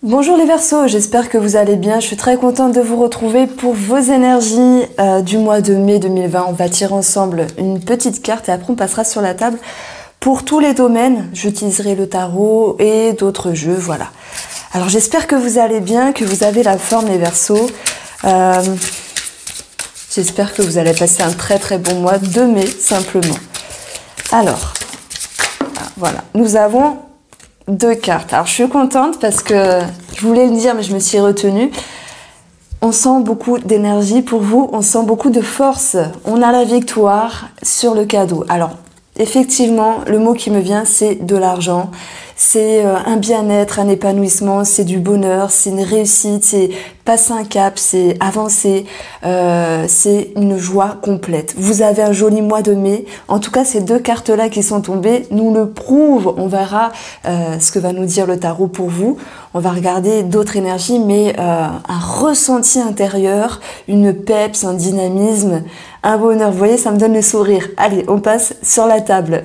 Bonjour les Verseaux, j'espère que vous allez bien. Je suis très contente de vous retrouver pour vos énergies du mois de mai 2020. On va tirer ensemble une petite carte et après on passera sur la table pour tous les domaines. J'utiliserai le tarot et d'autres jeux, voilà. Alors j'espère que vous allez bien, que vous avez la forme les Verseaux. J'espère que vous allez passer un très bon mois de mai simplement. Alors, voilà, nous avons deux cartes. Alors je suis contente parce que je voulais le dire mais je me suis retenue. On sent beaucoup d'énergie pour vous, on sent beaucoup de force. On a la victoire sur le cadeau. Alors effectivement, le mot qui me vient c'est de l'argent. C'est un bien-être, un épanouissement, c'est du bonheur, c'est une réussite, c'est passer un cap, c'est avancer, c'est une joie complète. Vous avez un joli mois de mai. En tout cas, ces deux cartes-là qui sont tombées nous le prouvent. On verra ce que va nous dire le tarot pour vous. On va regarder d'autres énergies, mais un ressenti intérieur, une peps, un dynamisme, un bonheur. Vous voyez, ça me donne le sourire. Allez, on passe sur la table.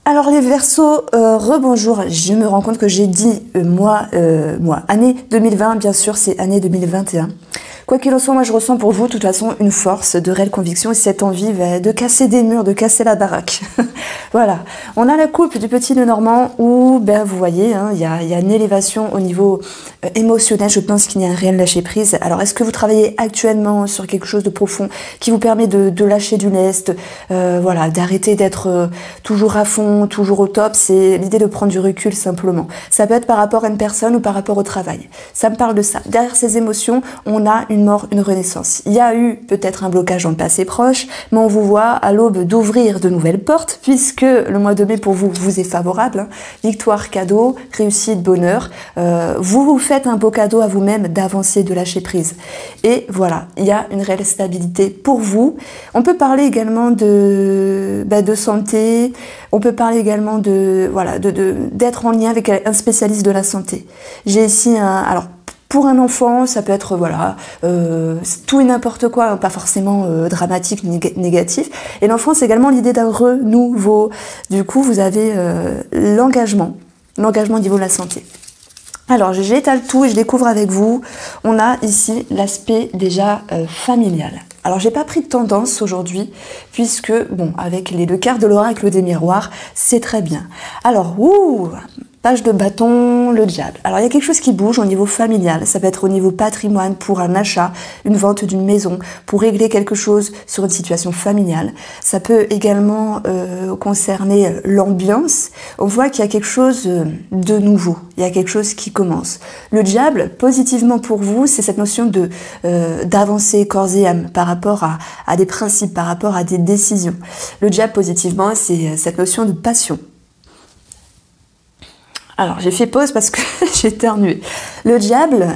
Alors les Verseaux, rebonjour, je me rends compte que j'ai dit année 2020, bien sûr c'est année 2021. Quoi qu'il en soit, moi je ressens pour vous de toute façon une force, de réelle conviction et cette envie de casser des murs, de casser la baraque. Voilà, on a la coupe du petit Lenormand où, vous voyez, il y a une élévation au niveau émotionnel, je pense qu'il y a un réel lâcher prise. Alors est-ce que vous travaillez actuellement sur quelque chose de profond qui vous permet de lâcher du lest, voilà, d'arrêter d'être toujours à fond, toujours au top, c'est l'idée de prendre du recul simplement. Ça peut être par rapport à une personne ou par rapport au travail. Ça me parle de ça. Derrière ces émotions, on a une mort, une renaissance. Il y a eu peut-être un blocage dans le passé proche, mais on vous voit à l'aube d'ouvrir de nouvelles portes, puisque le mois de mai pour vous est favorable. Victoire, cadeau, réussite, bonheur. Vous vous faites un beau cadeau à vous-même d'avancer, de lâcher prise. Et voilà, il y a une réelle stabilité pour vous. On peut parler également de santé. On peut parler également d'être en lien avec un spécialiste de la santé. J'ai ici pour un enfant, ça peut être tout et n'importe quoi, pas forcément dramatique, négatif. Et l'enfant, c'est également l'idée d'un renouveau. Du coup, vous avez l'engagement au niveau de la santé. Alors, j'étale tout et je découvre avec vous. On a ici l'aspect déjà familial. Alors, j'ai pas pris de tendance aujourd'hui, puisque, avec les deux cartes de l'oracle des miroirs, c'est très bien. Alors, page de bâton, le diable. Alors, il y a quelque chose qui bouge au niveau familial. Ça peut être au niveau patrimoine, pour un achat, une vente d'une maison, pour régler quelque chose sur une situation familiale. Ça peut également concerner l'ambiance. On voit qu'il y a quelque chose de nouveau. Il y a quelque chose qui commence. Le diable, positivement pour vous, c'est cette notion d'avancer corps et âme par rapport à des principes, par rapport à des décisions. Le diable, positivement, c'est cette notion de passion. Alors, j'ai fait pause parce que j'ai éternué. Le diable,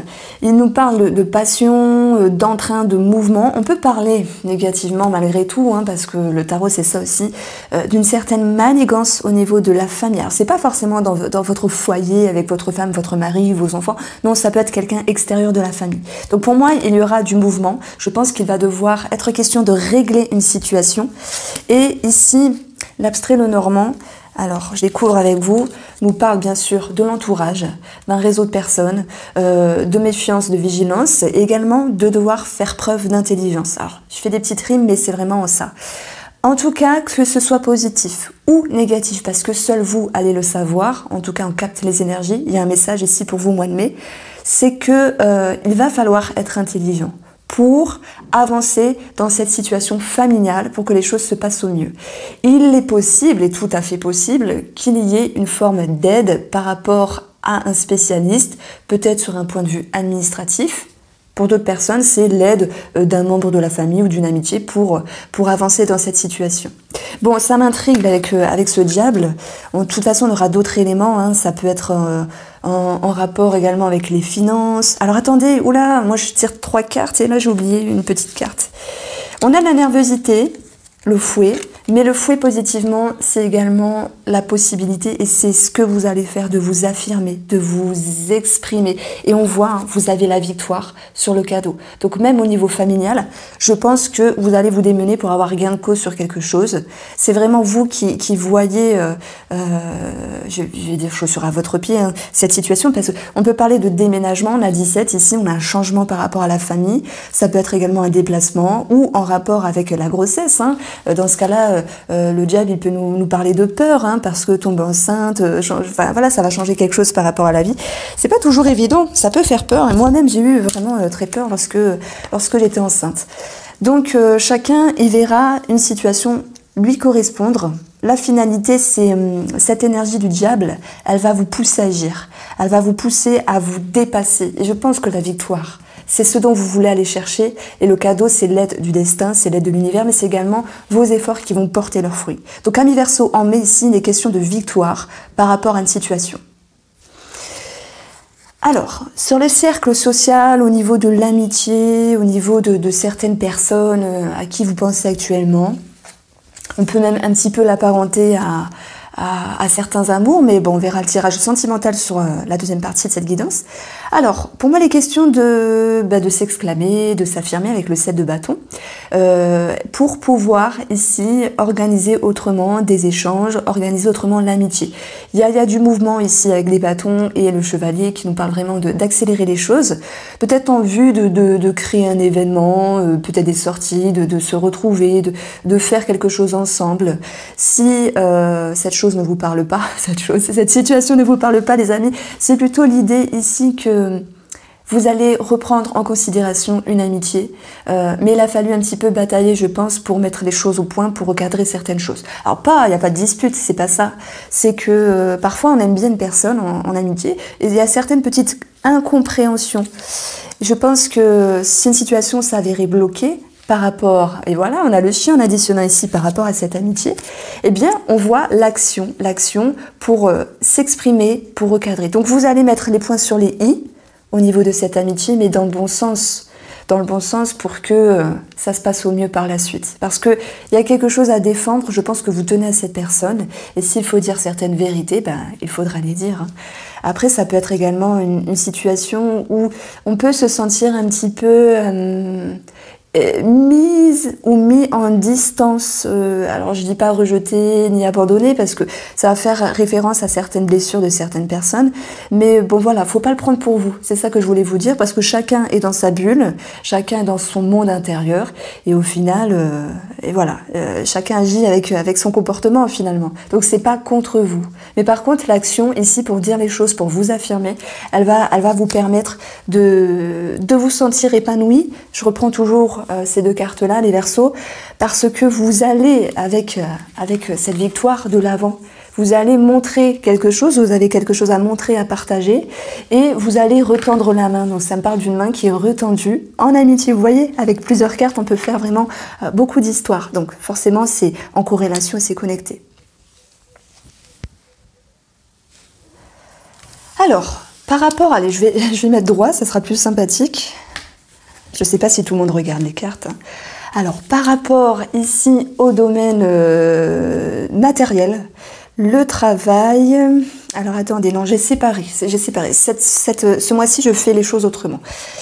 il nous parle de passion, d'entrain, de mouvement. On peut parler négativement malgré tout, parce que le tarot, c'est ça aussi, d'une certaine manigance au niveau de la famille. Alors, c'est pas forcément dans votre foyer avec votre femme, votre mari, vos enfants. Non, ça peut être quelqu'un extérieur de la famille. Donc, pour moi, il y aura du mouvement. Je pense qu'il va devoir être question de régler une situation. Et ici, l'abstrait Lenormand, alors, je découvre avec vous, nous parle bien sûr de l'entourage, d'un réseau de personnes, de méfiance, de vigilance, et également de devoir faire preuve d'intelligence. Alors, je fais des petites rimes, mais c'est vraiment ça. En tout cas, que ce soit positif ou négatif, parce que seul vous allez le savoir, en tout cas on capte les énergies, il y a un message ici pour vous, mois de mai, c'est que il va falloir être intelligent pour avancer dans cette situation familiale, pour que les choses se passent au mieux. Il est possible, et tout à fait possible, qu'il y ait une forme d'aide par rapport à un spécialiste, peut-être sur un point de vue administratif. Pour d'autres personnes, c'est l'aide d'un membre de la famille ou d'une amitié pour avancer dans cette situation. Bon, ça m'intrigue avec ce diable. De toute façon, on aura d'autres éléments. Ça peut être en rapport également avec les finances. Alors attendez, oula, moi je tire 3 cartes et là j'ai oublié une petite carte. On a de la nervosité, le fouet, Mais le fouet positivement, c'est également la possibilité, et c'est ce que vous allez faire, de vous affirmer, de vous exprimer. Et on voit, hein, vous avez la victoire sur le cadeau. Donc même au niveau familial, je pense que vous allez vous démener pour avoir gain de cause sur quelque chose. C'est vraiment vous qui voyez, je vais dire chaussure à votre pied, hein, cette situation, parce qu'on peut parler de déménagement, on a 17, ici on a un changement par rapport à la famille, ça peut être également un déplacement, ou en rapport avec la grossesse, hein. Dans ce cas-là, le diable il peut nous parler de peur, hein, parce que tomber enceinte, enfin voilà, ça va changer quelque chose par rapport à la vie. C'est pas toujours évident, ça peut faire peur, et moi-même j'ai eu vraiment très peur lorsque j'étais enceinte. Donc chacun y verra une situation lui correspondre. La finalité, c'est cette énergie du diable, elle va vous pousser à agir, elle va vous pousser à vous dépasser. Et je pense que la victoire, c'est ce dont vous voulez aller chercher, et le cadeau, c'est l'aide du destin, c'est l'aide de l'univers, mais c'est également vos efforts qui vont porter leurs fruits. Donc Amis Verseau, en mai, ici, il est question de victoire par rapport à une situation. Alors, sur le cercle social, au niveau de l'amitié, au niveau de certaines personnes à qui vous pensez actuellement, on peut même un petit peu l'apparenter à certains amours, mais bon, on verra le tirage sentimental sur la deuxième partie de cette guidance. Alors, pour moi, les questions de s'exclamer, de s'affirmer avec le 7 de bâton, pour pouvoir ici organiser autrement des échanges, organiser autrement l'amitié. Il y a du mouvement ici avec les bâtons et le chevalier qui nous parle vraiment d'accélérer les choses, peut-être en vue de créer un événement, peut-être des sorties, de se retrouver, de faire quelque chose ensemble. Si cette chose ne vous parle pas, cette situation ne vous parle pas, les amis, c'est plutôt l'idée ici que vous allez reprendre en considération une amitié, mais il a fallu un petit peu batailler, je pense, pour mettre les choses au point, pour recadrer certaines choses. Alors il n'y a pas de dispute, c'est pas ça. C'est que parfois on aime bien une personne en amitié, et il y a certaines petites incompréhensions. Je pense que si une situation s'avérait bloquée, par rapport, et voilà, on a le chien en additionnant ici par rapport à cette amitié, eh bien, on voit l'action pour s'exprimer, pour recadrer. Donc, vous allez mettre les points sur les i au niveau de cette amitié, mais dans le bon sens pour que ça se passe au mieux par la suite. Parce qu'il y a quelque chose à défendre, je pense que vous tenez à cette personne, et s'il faut dire certaines vérités, il faudra les dire, hein. Après, ça peut être également une situation où on peut se sentir un petit peu mise ou mis en distance, alors je dis pas rejeter ni abandonner parce que ça va faire référence à certaines blessures de certaines personnes, mais bon voilà, faut pas le prendre pour vous, c'est ça que je voulais vous dire, parce que chacun est dans sa bulle, chacun est dans son monde intérieur, et au final, chacun agit avec son comportement finalement, donc c'est pas contre vous, mais par contre l'action ici pour dire les choses, pour vous affirmer, elle va vous permettre de vous sentir épanoui. Je reprends toujours ces deux cartes-là, les Verseaux, parce que vous allez, avec cette victoire de l'avant, vous allez montrer quelque chose, vous avez quelque chose à montrer, à partager, et vous allez retendre la main. Donc ça me parle d'une main qui est retendue en amitié. Vous voyez, avec plusieurs cartes, on peut faire vraiment beaucoup d'histoires. Donc forcément, c'est en corrélation et c'est connecté. Alors, par rapport, allez, je vais mettre droit, ça sera plus sympathique. Je ne sais pas si tout le monde regarde les cartes. Alors, par rapport ici au domaine matériel, le travail... Alors, attendez, non, j'ai séparé. Ce mois-ci, je fais les choses autrement.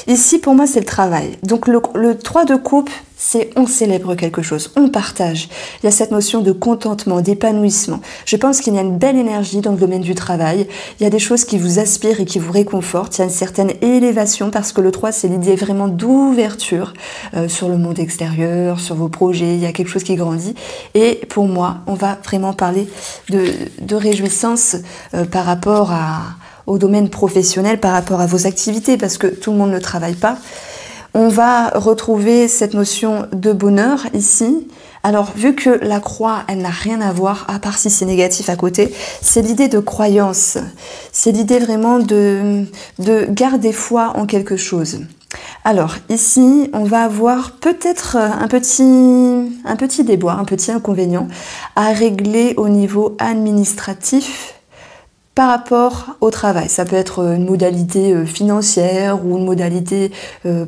Ici, pour moi, c'est le travail. Donc, le 3 de coupe, c'est on célèbre quelque chose, on partage. Il y a cette notion de contentement, d'épanouissement. Je pense qu'il y a une belle énergie dans le domaine du travail. Il y a des choses qui vous aspirent et qui vous réconfortent. Il y a une certaine élévation parce que le 3, c'est l'idée vraiment d'ouverture sur le monde extérieur, sur vos projets. Il y a quelque chose qui grandit. Et pour moi, on va vraiment parler de réjouissance par rapport au domaine professionnel, par rapport à vos activités, parce que tout le monde ne travaille pas. On va retrouver cette notion de bonheur ici. Alors, vu que la croix, elle n'a rien à voir, à part si c'est négatif à côté, c'est l'idée de croyance. C'est l'idée vraiment de garder foi en quelque chose. Alors, ici, on va avoir peut-être un petit déboire, un petit inconvénient à régler au niveau administratif, par rapport au travail. Ça peut être une modalité financière ou une modalité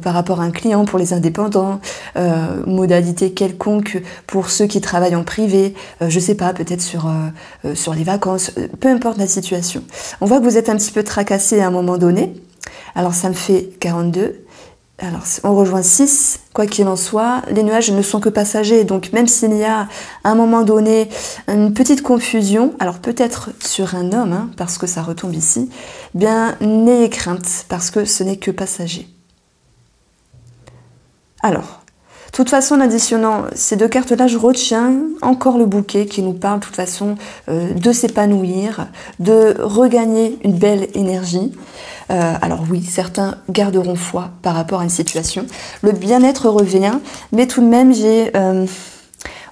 par rapport à un client pour les indépendants, une modalité quelconque pour ceux qui travaillent en privé, je sais pas, peut-être sur les vacances, peu importe la situation. On voit que vous êtes un petit peu tracassé à un moment donné. Alors ça me fait 42. Alors, on rejoint 6, quoi qu'il en soit, les nuages ne sont que passagers, donc même s'il y a à un moment donné une petite confusion, alors peut-être sur un homme, hein, parce que ça retombe ici, bien n'ayez crainte, parce que ce n'est que passager. Alors, de toute façon, en additionnant ces deux cartes-là, je retiens encore le bouquet qui nous parle de toute façon de s'épanouir, de regagner une belle énergie. Alors oui, certains garderont foi par rapport à une situation. Le bien-être revient, mais tout de même,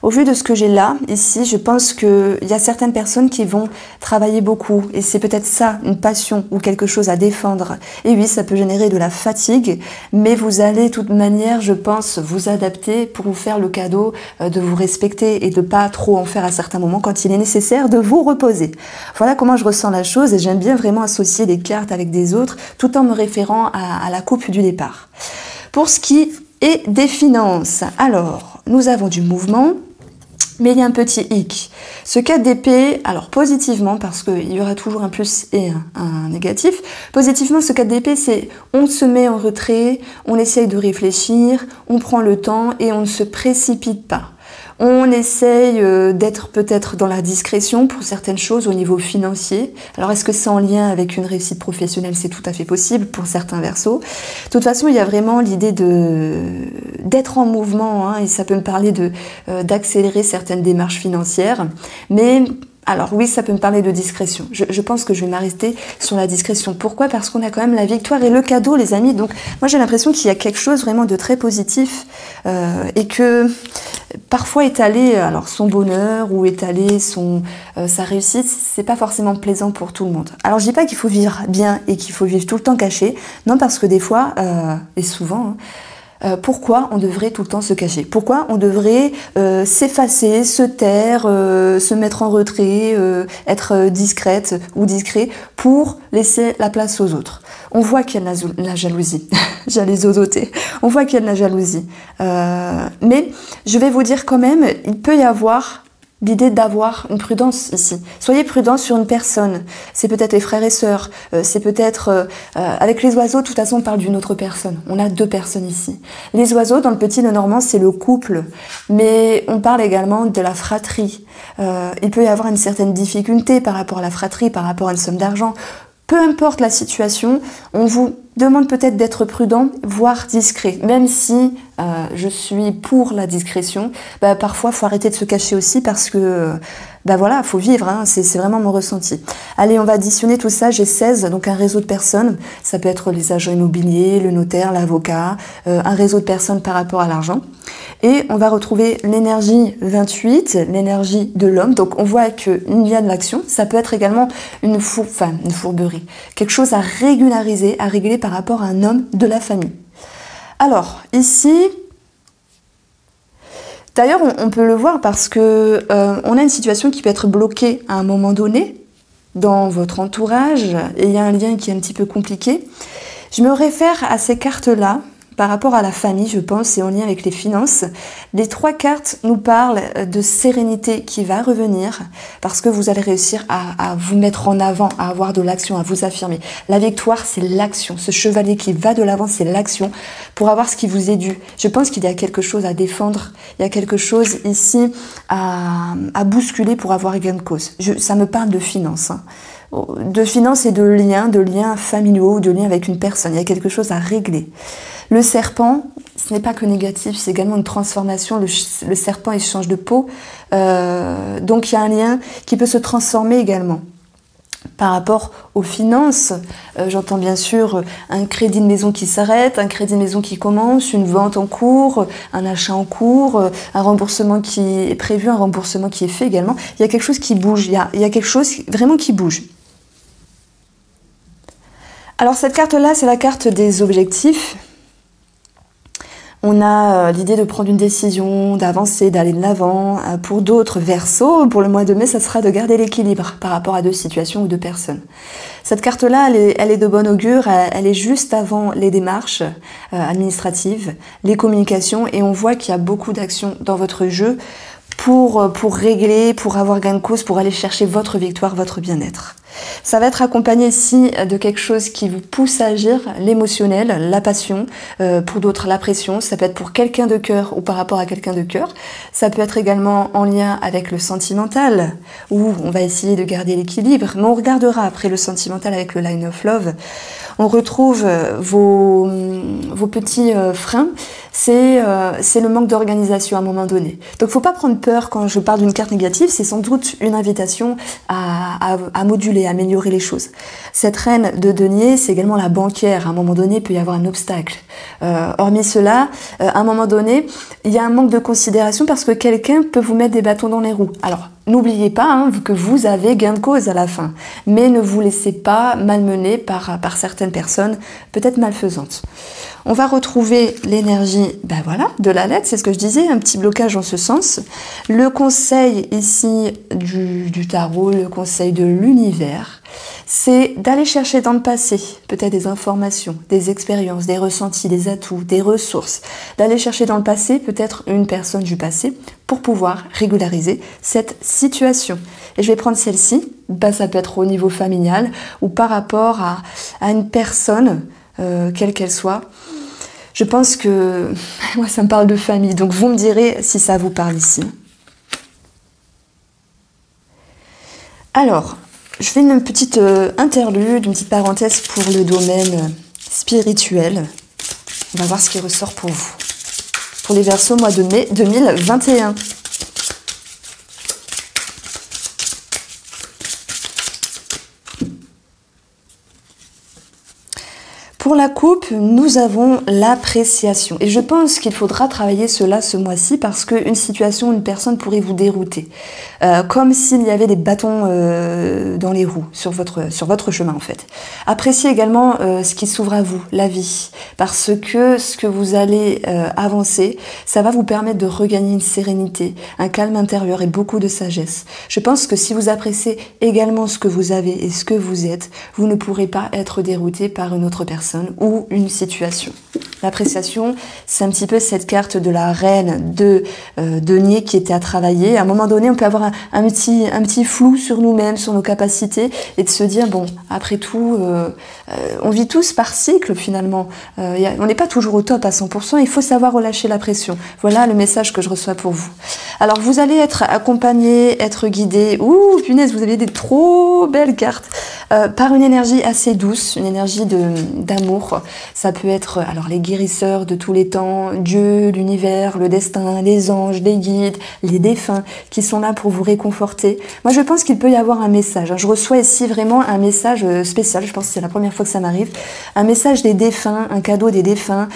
au vu de ce que j'ai là, ici, je pense qu'il y a certaines personnes qui vont travailler beaucoup. Et c'est peut-être ça, une passion ou quelque chose à défendre. Et oui, ça peut générer de la fatigue, mais vous allez de toute manière, je pense, vous adapter pour vous faire le cadeau de vous respecter et de pas trop en faire à certains moments quand il est nécessaire de vous reposer. Voilà comment je ressens la chose et j'aime bien vraiment associer des cartes avec des autres tout en me référant à la coupe du départ. Pour ce qui est des finances, alors, nous avons du mouvement. Mais il y a un petit hic. Ce 4 d'épée, alors positivement, parce qu'il y aura toujours un plus et un négatif, positivement, ce 4 d'épée, c'est on se met en retrait, on essaye de réfléchir, on prend le temps et on ne se précipite pas. On essaye d'être peut-être dans la discrétion pour certaines choses au niveau financier. Alors, est-ce que c'est en lien avec une réussite professionnelle? C'est tout à fait possible pour certains versos. De toute façon, il y a vraiment l'idée d'être en mouvement, hein, et ça peut me parler d'accélérer certaines démarches financières. Mais alors oui, ça peut me parler de discrétion. Je pense que je vais m'arrêter sur la discrétion. Pourquoi? Parce qu'on a quand même la victoire et le cadeau, les amis. Donc moi, j'ai l'impression qu'il y a quelque chose vraiment de très positif et que parfois étaler alors son bonheur ou étaler sa réussite, c'est pas forcément plaisant pour tout le monde. Alors je dis pas qu'il faut vivre bien et qu'il faut vivre tout le temps caché. Non, parce que des fois et souvent. Pourquoi on devrait tout le temps se cacher? Pourquoi on devrait s'effacer, se taire, se mettre en retrait, être discrète ou discret pour laisser la place aux autres? On voit qu'il y a de la jalousie. J'allais zozoter. On voit qu'il y a de la jalousie. Mais je vais vous dire quand même, il peut y avoir l'idée d'avoir une prudence ici. Soyez prudents sur une personne. C'est peut-être les frères et sœurs. C'est peut-être... avec les oiseaux, de toute façon, on parle d'une autre personne. On a 2 personnes ici. Les oiseaux, dans le Petit Lenormand, c'est le couple. Mais on parle également de la fratrie. Il peut y avoir une certaine difficulté par rapport à la fratrie, par rapport à une somme d'argent. Peu importe la situation, on vous demande peut-être d'être prudent, voire discret. Même si je suis pour la discrétion, parfois il faut arrêter de se cacher aussi parce que, voilà, il faut vivre, hein, c'est vraiment mon ressenti. Allez, on va additionner tout ça, j'ai 16, donc un réseau de personnes. Ça peut être les agents immobiliers, le notaire, l'avocat, un réseau de personnes par rapport à l'argent. Et on va retrouver l'énergie 28, l'énergie de l'homme. Donc on voit qu'il y a de l'action. Ça peut être également une fourberie. Quelque chose à régulariser, à régler par rapport à un homme de la famille. Alors, ici, d'ailleurs, on peut le voir parce que on a une situation qui peut être bloquée à un moment donné dans votre entourage. Et il y a un lien qui est un petit peu compliqué. Je me réfère à ces cartes-là. Par rapport à la famille, je pense, et en lien avec les finances, les 3 cartes nous parlent de sérénité qui va revenir parce que vous allez réussir à vous mettre en avant, à avoir de l'action, à vous affirmer. La victoire, c'est l'action. Ce chevalier qui va de l'avant, c'est l'action pour avoir ce qui vous est dû. Je pense qu'il y a quelque chose à défendre. Il y a quelque chose ici à bousculer pour avoir gain de cause. Ça me parle de finances. Hein. De finances et de liens familiaux, de liens avec une personne. Il y a quelque chose à régler. Le serpent, ce n'est pas que négatif, c'est également une transformation. Le serpent, il change de peau. Donc, il y a un lien qui peut se transformer également. Par rapport aux finances, j'entends bien sûr un crédit de maison qui s'arrête, un crédit de maison qui commence, une vente en cours, un achat en cours, un remboursement qui est prévu, un remboursement qui est fait également. Il y a quelque chose qui bouge, il y a quelque chose vraiment qui bouge. Alors cette carte-là, c'est la carte des objectifs. On a l'idée de prendre une décision, d'avancer, d'aller de l'avant. Pour d'autres Verseaux, pour le mois de mai, ça sera de garder l'équilibre par rapport à deux situations ou deux personnes. Cette carte-là, elle est de bon augure, elle est juste avant les démarches administratives, les communications, et on voit qu'il y a beaucoup d'actions dans votre jeu pour régler, pour avoir gain de cause, pour aller chercher votre victoire, votre bien-être. Ça va être accompagné ici de quelque chose qui vous pousse à agir, l'émotionnel, la passion, pour d'autres la pression, ça peut être pour quelqu'un de cœur ou par rapport à quelqu'un de cœur, ça peut être également en lien avec le sentimental, où on va essayer de garder l'équilibre, mais on regardera après le sentimental avec le Line of Love. On retrouve vos petits freins, c'est le manque d'organisation à un moment donné. Donc faut pas prendre peur quand je parle d'une carte négative, c'est sans doute une invitation à moduler, à améliorer les choses. Cette reine de denier, c'est également la banquière. À un moment donné, il peut y avoir un obstacle. Hormis cela, à un moment donné, il y a un manque de considération parce que quelqu'un peut vous mettre des bâtons dans les roues. Alors, n'oubliez pas que vous avez gain de cause à la fin, mais ne vous laissez pas malmener par certaines personnes, peut-être malfaisantes. On va retrouver l'énergie, de la lettre, c'est ce que je disais, un petit blocage en ce sens. Le conseil ici du tarot, le conseil de l'univers, c'est d'aller chercher dans le passé, peut-être des informations, des expériences, des ressentis, des atouts, des ressources, d'aller chercher dans le passé peut-être une personne du passé pour pouvoir régulariser cette situation. Et je vais prendre celle-ci, ça peut être au niveau familial ou par rapport à une personne, quelle qu'elle soit. Je pense que moi ça me parle de famille, donc vous me direz si ça vous parle ici. Alors, je fais une petite interlude, une petite parenthèse pour le domaine spirituel. On va voir ce qui ressort pour vous. Pour les Verseaux, mois de mai 2021. Pour la coupe, nous avons l'appréciation. Et je pense qu'il faudra travailler cela ce mois-ci parce qu'une situation, une personne pourrait vous dérouter. Comme s'il y avait des bâtons dans les roues sur votre chemin en fait. Appréciez également ce qui s'ouvre à vous, la vie. Parce que ce que vous allez avancer, ça va vous permettre de regagner une sérénité, un calme intérieur et beaucoup de sagesse. Je pense que si vous appréciez également ce que vous avez et ce que vous êtes, vous ne pourrez pas être dérouté par une autre personne ou une situation. L'appréciation, c'est un petit peu cette carte de la reine de denier qui était à travailler. À un moment donné, on peut avoir un petit flou sur nous-mêmes, sur nos capacités, et de se dire, bon, après tout, on vit tous par cycle finalement. On n'est pas toujours au top à 100%, il faut savoir relâcher la pression. Voilà le message que je reçois pour vous. Alors, vous allez être accompagné, être guidé. Ouh, punaise, vous avez des trop belles cartes. Par une énergie assez douce, une énergie d'amour. Ça peut être alors les guérisseurs de tous les temps, Dieu, l'univers, le destin, les anges, les guides, les défunts qui sont là pour vous réconforter. Moi, je pense qu'il peut y avoir un message. Je reçois ici vraiment un message spécial. Je pense que c'est la première fois que ça m'arrive. Un message des défunts, un cadeau des défunts,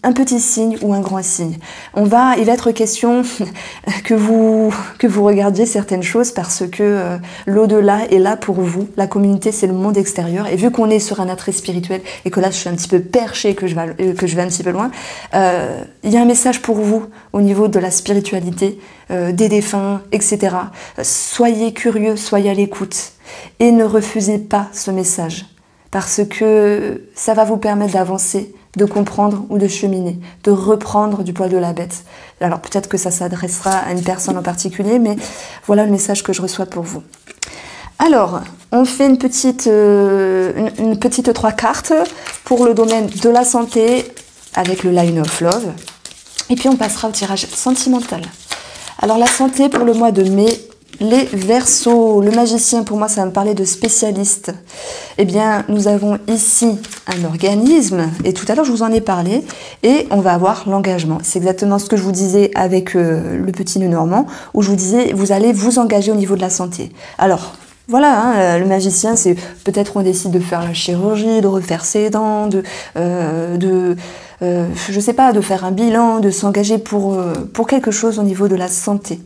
un petit signe ou un grand signe. Il va être question que vous regardiez certaines choses parce que l'au-delà est là pour vous. La communauté, c'est le monde extérieur. Et vu qu'on est sur un attrait spirituel et que là, je suis un petit peu perché, que je vais un petit peu loin, il y a un message pour vous au niveau de la spiritualité, des défunts, etc. Soyez curieux, soyez à l'écoute et ne refusez pas ce message parce que ça va vous permettre d'avancer, de comprendre ou de cheminer, de reprendre du poil de la bête. Alors peut-être que ça s'adressera à une personne en particulier, mais voilà le message que je reçois pour vous. Alors, on fait une petite 3 cartes pour le domaine de la santé avec le Line of Love. Et puis on passera au tirage sentimental. Alors la santé pour le mois de mai, les Verseaux, le magicien, pour moi ça va me parler de spécialiste. Eh bien, nous avons ici un organisme, et tout à l'heure je vous en ai parlé, et on va avoir l'engagement. C'est exactement ce que je vous disais avec le petit nœud normand, où je vous disais, vous allez vous engager au niveau de la santé. Alors, voilà, le magicien, c'est peut-être on décide de faire la chirurgie, de refaire ses dents, je sais pas, de faire un bilan, de s'engager pour quelque chose au niveau de la santé.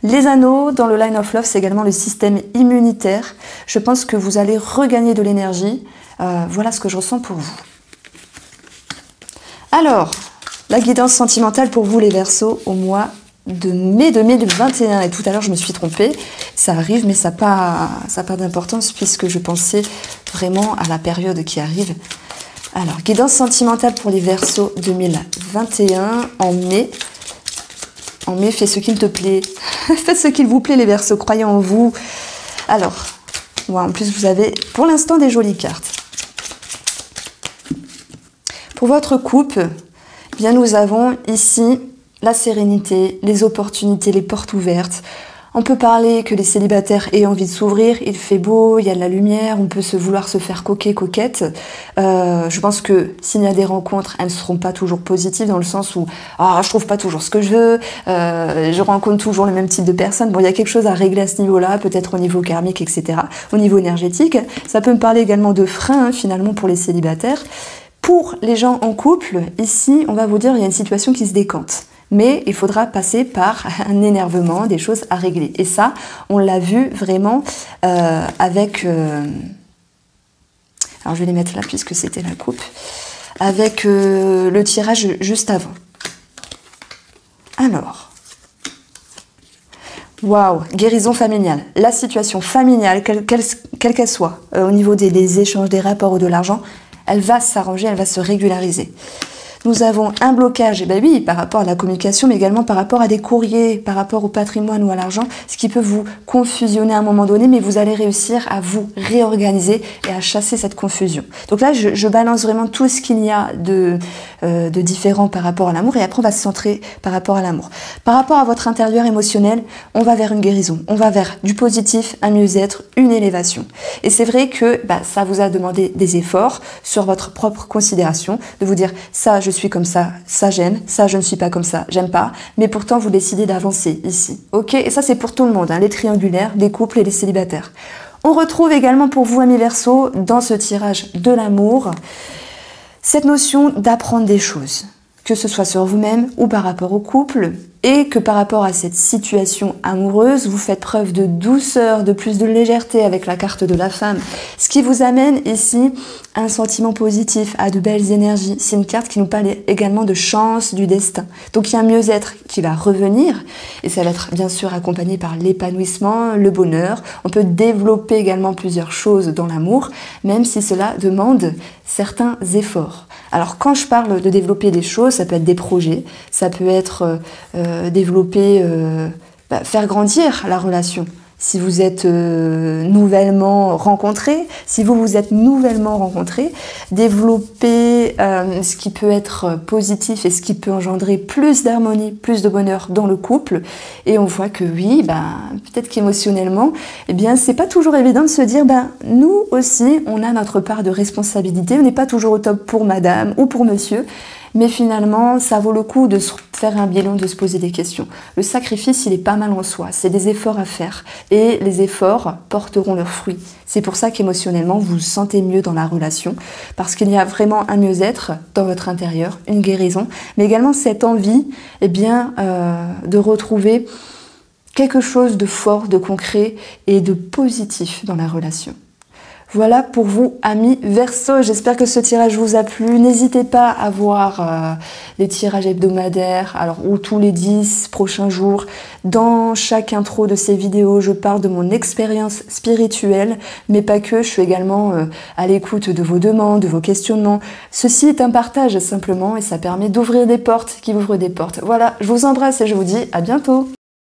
Les anneaux, dans le Line of Love, c'est également le système immunitaire. Je pense que vous allez regagner de l'énergie. Voilà ce que je ressens pour vous. Alors, La guidance sentimentale pour vous les Verseaux au mois de mai 2021. Et tout à l'heure je me suis trompée, ça arrive mais ça n'a pas d'importance puisque je pensais vraiment à la période qui arrive. Alors, guidance sentimentale pour les Verseaux 2021 en mai. En mai, fais ce qu'il te plaît. Faites ce qu'il vous plaît les Verseaux, croyez en vous. Alors, ouais, en plus vous avez pour l'instant des jolies cartes. Pour votre couple, eh bien nous avons ici la sérénité, les opportunités, les portes ouvertes. On peut parler que les célibataires aient envie de s'ouvrir, il fait beau, il y a de la lumière, on peut vouloir se faire coquet, coquette. Je pense que s'il y a des rencontres, elles ne seront pas toujours positives dans le sens où je trouve pas toujours ce que je veux, je rencontre toujours le même type de personnes. Bon, il y a quelque chose à régler à ce niveau-là, peut-être au niveau karmique, etc. Au niveau énergétique, ça peut me parler également de freins finalement pour les célibataires. Pour les gens en couple, ici, on va vous dire il y a une situation qui se décante. Mais il faudra passer par un énervement, des choses à régler. Et ça, on l'a vu vraiment avec... alors je vais les mettre là puisque c'était la coupe. Avec le tirage juste avant. Alors... Waouh, guérison familiale. La situation familiale, quelle qu'elle soit, au niveau des échanges, des rapports ou de l'argent, elle va s'arranger, elle va se régulariser. Nous avons un blocage, et ben oui, par rapport à la communication, mais également par rapport à des courriers, par rapport au patrimoine ou à l'argent, ce qui peut vous confusionner à un moment donné, mais vous allez réussir à vous réorganiser et à chasser cette confusion. Donc là, je balance vraiment tout ce qu'il y a de différent par rapport à l'amour, et après on va se centrer par rapport à l'amour. Par rapport à votre intérieur émotionnel, on va vers une guérison, on va vers du positif, un mieux-être, une élévation. Et c'est vrai que ça vous a demandé des efforts sur votre propre considération, de vous dire ça, je suis comme ça j'aime, ça je ne suis pas comme ça, j'aime pas, mais pourtant vous décidez d'avancer ici, ok? Et ça c'est pour tout le monde, hein, les triangulaires, les couples et les célibataires. On retrouve également pour vous amis Verseaux, dans ce tirage de l'amour, cette notion d'apprendre des choses, que ce soit sur vous-même ou par rapport au couple, et que par rapport à cette situation amoureuse, vous faites preuve de douceur, de plus de légèreté avec la carte de la femme, ce qui vous amène ici à un sentiment positif, à de belles énergies. C'est une carte qui nous parle également de chance, du destin. Donc il y a un mieux-être qui va revenir, et ça va être bien sûr accompagné par l'épanouissement, le bonheur. On peut développer également plusieurs choses dans l'amour, même si cela demande certains efforts. Alors quand je parle de développer des choses, ça peut être des projets, ça peut être développer, faire grandir la relation. Si vous êtes nouvellement rencontrés, si vous vous êtes nouvellement rencontrés, développer ce qui peut être positif et ce qui peut engendrer plus d'harmonie, plus de bonheur dans le couple. Et on voit que oui, peut-être qu'émotionnellement, eh bien, c'est pas toujours évident de se dire, nous aussi, on a notre part de responsabilité. On n'est pas toujours au top pour madame ou pour monsieur. Mais finalement, ça vaut le coup de se faire un bilan, de se poser des questions. Le sacrifice, il est pas mal en soi. C'est des efforts à faire. Et les efforts porteront leurs fruits. C'est pour ça qu'émotionnellement, vous vous sentez mieux dans la relation. Parce qu'il y a vraiment un mieux-être dans votre intérieur, une guérison. Mais également cette envie, de retrouver quelque chose de fort, de concret et de positif dans la relation. Voilà pour vous, amis Verseaux. J'espère que ce tirage vous a plu. N'hésitez pas à voir les tirages hebdomadaires, ou tous les 10 prochains jours. Dans chaque intro de ces vidéos, je parle de mon expérience spirituelle, mais pas que. Je suis également à l'écoute de vos demandes, de vos questionnements. Ceci est un partage simplement, et ça permet d'ouvrir des portes qui ouvrent des portes. Voilà, je vous embrasse et je vous dis à bientôt.